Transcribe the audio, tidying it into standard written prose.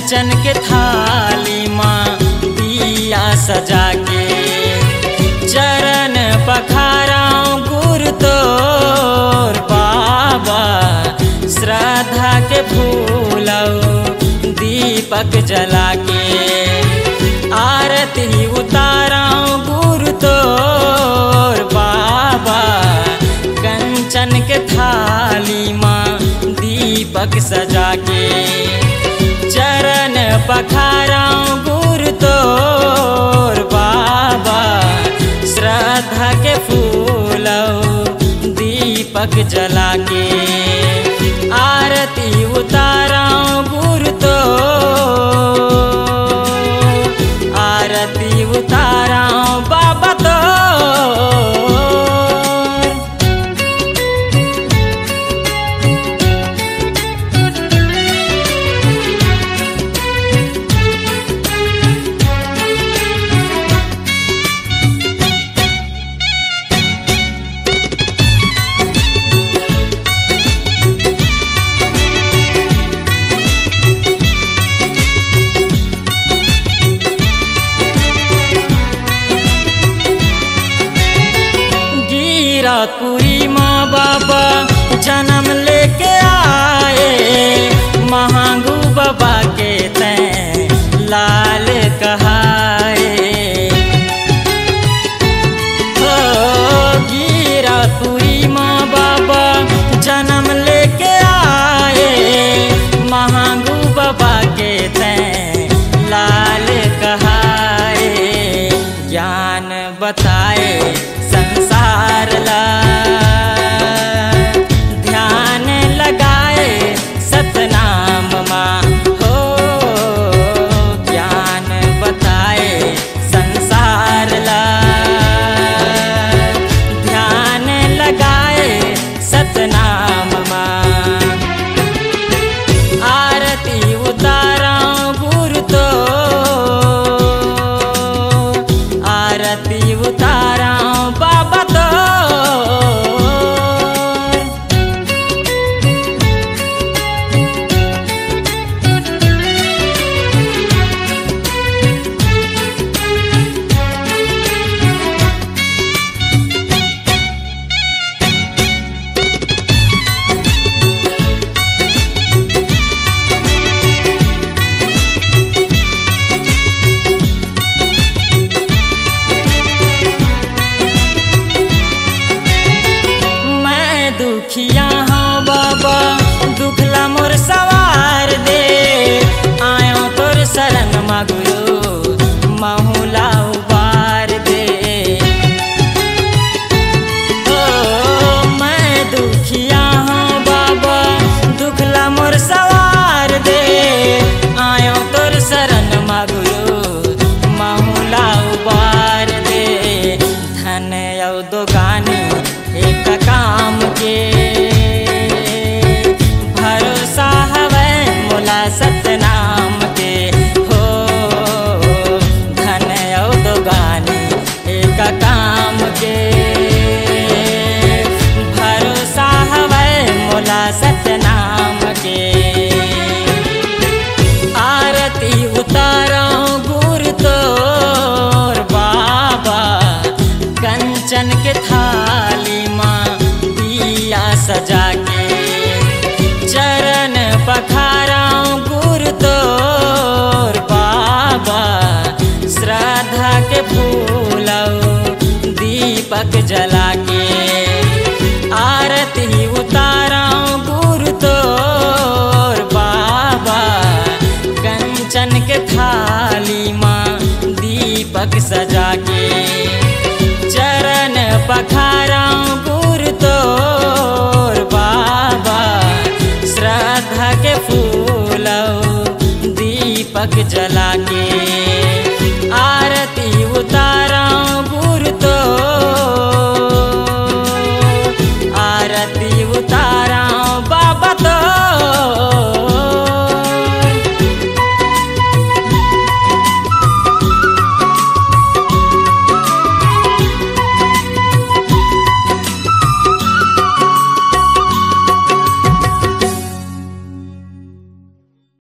कंचन के थाली माँ दिया सजा के चरण पखाराऊं गुरु तोर बाबा श्रद्धा के फूलऊ दीपक जला के आरती उताराऊं गुरु तोर बाबा कंचन के थाली माँ दीपक सजा के चरण पखाराऊं गुरु तोर बाबा श्रद्धा के फूलऊ दीपक जला के आरती उताराऊं गुरु तोर आरती उताराऊं बाबा तोर। गिरापुरी माँ बाबा जन्म लेके आए महागु बाबा के तैं लाल कहाए हो गिरापुरी माँ बाबा जन्म लेके आए महागु बाबा के तैं लाल कहाए ज्ञान बताए संसार ला ध्यान लगाए सतनाम माँ हो ज्ञान बताए संसार ला ध्यान लगाए सतनाम माँ आरती उताराऊं गुरु तो आरती उताराऊं बाबा तो। दुखिया हाँ बाबा दुखला मोर सवार दे आयो तोर शरण मागुयो महुला उबार दे ओ मैं दुखिया हाँ बाबा दुखला मोर सवार दे आयो तोर शरण मागुयो महुला उबार दे धन यौ दोगानी एक काम के भरोसा हवै मोला सतनाम के हो धन यौ दोगानी एक काम के भरोसा हवै मोला सतनाम के आरती उताराऊं गुरु तोर बाबा कंचन के थाली माँ दिया सजा के चरण पखाराऊं गुरु तोर बाबा श्रद्धा के फूलऊ दीपक जला के आरती उताराऊं गुरु तोर बाबा कंचन के थाली माँ दीपक सजा के चरण पखाराऊं गुरु तोर बाबा श्रद्धा के फूलऊ दीपक जला के।